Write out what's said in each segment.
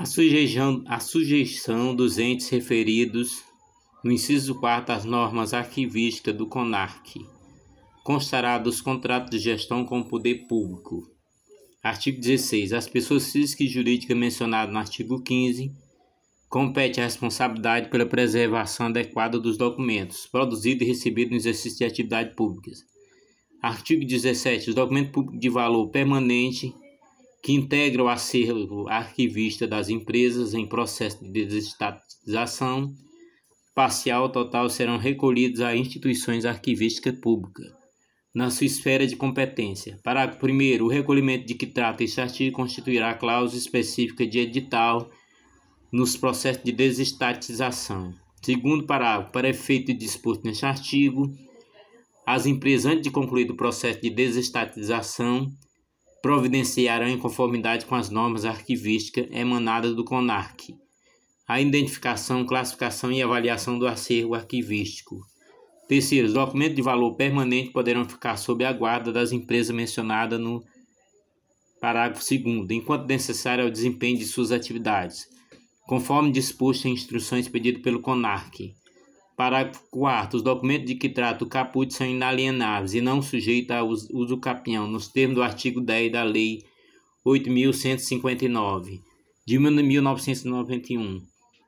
A sujeição dos entes referidos no inciso 4 às normas arquivísticas do CONARC constará dos contratos de gestão com o poder público. Artigo 16. As pessoas físicas e jurídicas mencionadas no artigo 15 compete a responsabilidade pela preservação adequada dos documentos produzidos e recebidos no exercício de atividades públicas. Artigo 17. Os documentos públicos de valor permanente que integram o acervo arquivista das empresas em processo de desestatização parcial ou total serão recolhidos a instituições arquivísticas públicas, na sua esfera de competência. Parágrafo 1º. O recolhimento de que trata este artigo constituirá cláusula específica de edital nos processos de desestatização. Segundo parágrafo. Para efeito disposto neste artigo, as empresas, antes de concluído o processo de desestatização, providenciarão em conformidade com as normas arquivísticas emanadas do CONARC a identificação, classificação e avaliação do acervo arquivístico. Terceiro, os documentos de valor permanente poderão ficar sob a guarda das empresas mencionadas no parágrafo 2º, enquanto necessário ao desempenho de suas atividades, conforme disposto em instruções pedidas pelo CONARC. Parágrafo 4º. Os documentos de que trata o caput são inalienáveis e não sujeitos a uso capião, nos termos do artigo 10 da Lei 8.159, de 1991.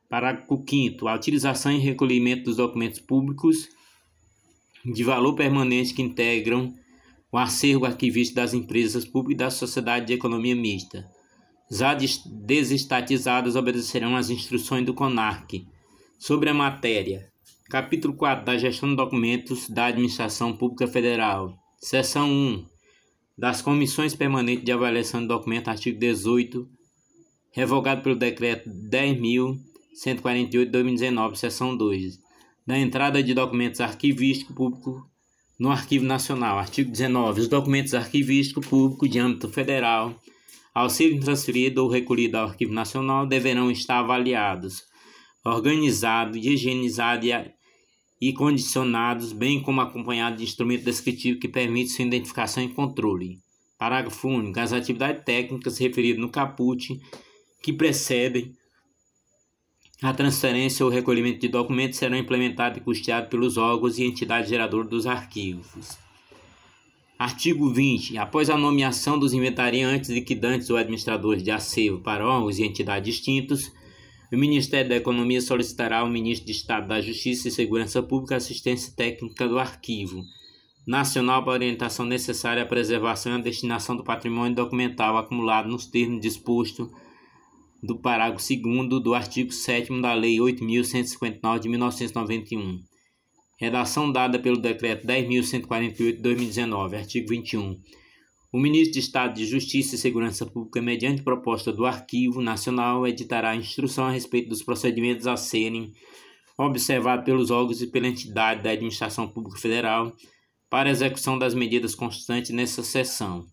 Parágrafo 5º. A utilização e recolhimento dos documentos públicos de valor permanente que integram o acervo arquivístico das empresas públicas e da sociedade de economia mista, já desestatizadas, obedecerão às instruções do CONARC sobre a matéria. Capítulo 4 da Gestão de Documentos da Administração Pública Federal. Seção 1. Das Comissões Permanentes de Avaliação de Documentos, artigo 18, revogado pelo Decreto 10.148 de 2019, seção 2. Da entrada de documentos arquivísticos públicos no Arquivo Nacional. Artigo 19. Os documentos arquivísticos públicos de âmbito federal, ao serem transferidos ou recolhidos ao Arquivo Nacional, deverão estar avaliados, organizados, higienizados e condicionados, bem como acompanhados de instrumento descritivo que permite sua identificação e controle. Parágrafo único. As atividades técnicas referidas no caput que precedem a transferência ou recolhimento de documentos serão implementadas e custeadas pelos órgãos e entidades geradoras dos arquivos. Artigo 20. Após a nomeação dos inventariantes, liquidantes ou administradores de acervo para órgãos e entidades distintos, o Ministério da Economia solicitará ao Ministro de Estado da Justiça e Segurança Pública assistência técnica do Arquivo Nacional para a orientação necessária à preservação e à destinação do patrimônio documental acumulado nos termos dispostos do parágrafo 2º do artigo 7º da Lei 8.159 de 1991. Redação dada pelo Decreto 10.148 de 2019, artigo 21. O Ministro de Estado de Justiça e Segurança Pública, mediante proposta do Arquivo Nacional, editará instrução a respeito dos procedimentos a serem observados pelos órgãos e pela entidade da Administração Pública Federal para execução das medidas constantes nessa seção.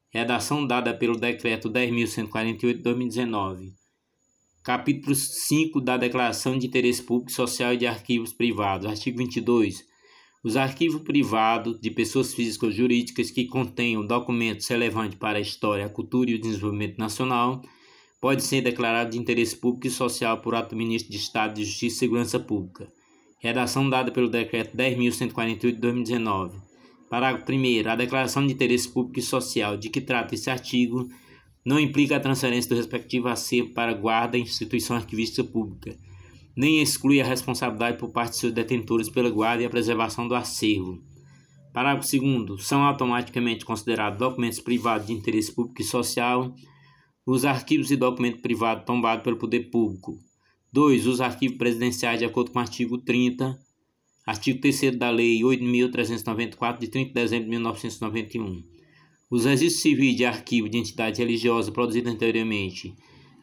Redação dada pelo Decreto 10.148 de 2019. Capítulo 5 da Declaração de Interesse Público e Social e de Arquivos Privados. Artigo 22. Os arquivos privados de pessoas físicas ou jurídicas que contenham documentos relevantes para a história, a cultura e o desenvolvimento nacional podem ser declarados de interesse público e social por ato do Ministro de Estado de Justiça e Segurança Pública. Redação dada pelo Decreto 10.148 de 2019. Parágrafo 1º. A declaração de interesse público e social de que trata esse artigo não implica a transferência do respectivo acervo para guarda em instituição arquivística pública, nem exclui a responsabilidade por parte de seus detentores pela guarda e a preservação do acervo. Parágrafo 2º. São automaticamente considerados documentos privados de interesse público e social os arquivos e documentos privados tombados pelo poder público. 2. Os arquivos presidenciais, de acordo com o artigo 30, artigo 3º da Lei 8.394, de 30 de dezembro de 1991. Os registros civis de arquivo de entidade religiosa produzidos anteriormente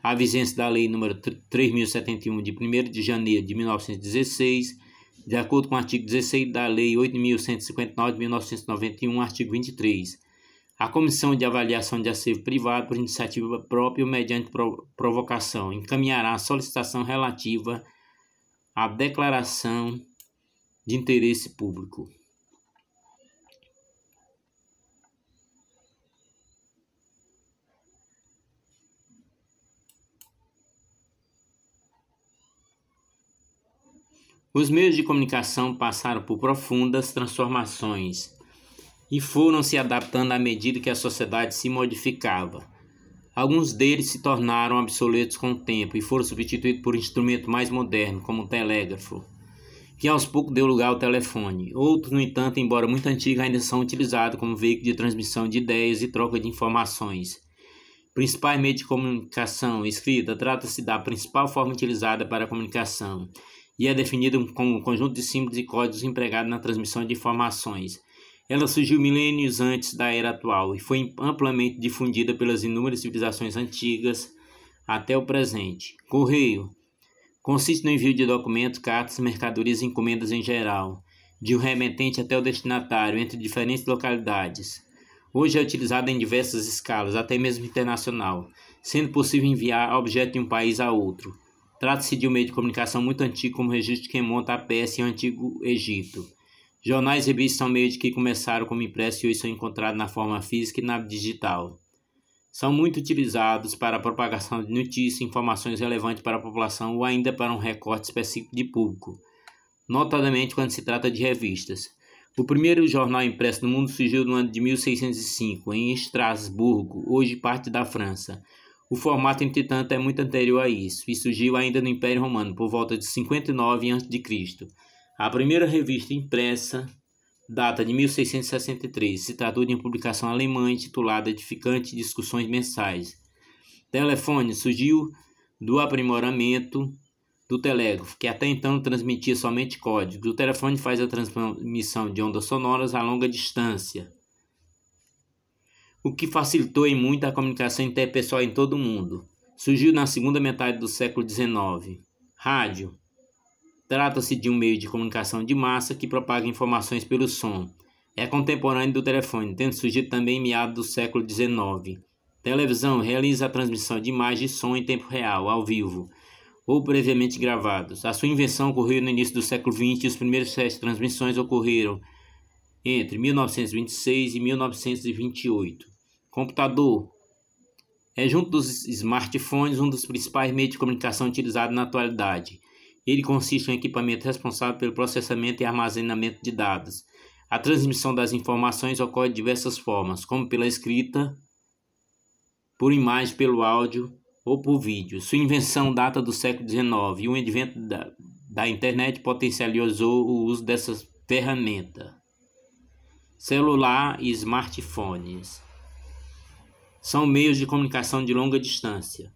à vigência da Lei nº 3.071, de 1º de janeiro de 1916, de acordo com o artigo 16 da Lei 8.159 de 1991, artigo 23. A Comissão de Avaliação de Acervo Privado, por iniciativa própria ou mediante provocação, encaminhará a solicitação relativa à declaração de interesse público. Os meios de comunicação passaram por profundas transformações e foram se adaptando à medida que a sociedade se modificava. Alguns deles se tornaram obsoletos com o tempo e foram substituídos por instrumentos mais modernos, como o telégrafo, que aos poucos deu lugar ao telefone. Outros, no entanto, embora muito antigos, ainda são utilizados como veículo de transmissão de ideias e troca de informações. Principais meios de comunicação escrita trata-se da principal forma utilizada para a comunicação e é definida como um conjunto de símbolos e códigos empregados na transmissão de informações. Ela surgiu milênios antes da era atual e foi amplamente difundida pelas inúmeras civilizações antigas até o presente. Correio consiste no envio de documentos, cartas, mercadorias e encomendas em geral, de um remetente até o destinatário, entre diferentes localidades. Hoje é utilizado em diversas escalas, até mesmo internacional, sendo possível enviar objetos de um país a outro. Trata-se de um meio de comunicação muito antigo, como o registro que remonta à Pérsia e ao Antigo Egito. Jornais e revistas são meios que começaram como impressos e hoje são encontrados na forma física e na digital. São muito utilizados para a propagação de notícias e informações relevantes para a população ou ainda para um recorte específico de público, notadamente quando se trata de revistas. O primeiro jornal impresso no mundo surgiu no ano de 1605, em Estrasburgo, hoje parte da França. O formato, entretanto, é muito anterior a isso e surgiu ainda no Império Romano, por volta de 59 a.C. A primeira revista impressa data de 1663. Se tratou de uma publicação alemã intitulada Edificante Discussões Mensais. Telefone surgiu do aprimoramento do telégrafo, que até então transmitia somente códigos. O telefone faz a transmissão de ondas sonoras a longa distância, o que facilitou em muito a comunicação interpessoal em todo o mundo. Surgiu na segunda metade do século XIX. Rádio. Trata-se de um meio de comunicação de massa que propaga informações pelo som. É contemporâneo do telefone, tendo surgido também em meados do século XIX. Televisão realiza a transmissão de imagem e som em tempo real, ao vivo, ou previamente gravados. A sua invenção ocorreu no início do século XX e os primeiros testes de transmissões ocorreram entre 1926 e 1928. Computador é, junto dos smartphones, um dos principais meios de comunicação utilizado na atualidade. Ele consiste em um equipamento responsável pelo processamento e armazenamento de dados. A transmissão das informações ocorre de diversas formas, como pela escrita, por imagem, pelo áudio ou por vídeo. Sua invenção data do século XIX e o advento da internet potencializou o uso dessas ferramentas. Celular e smartphones são meios de comunicação de longa distância.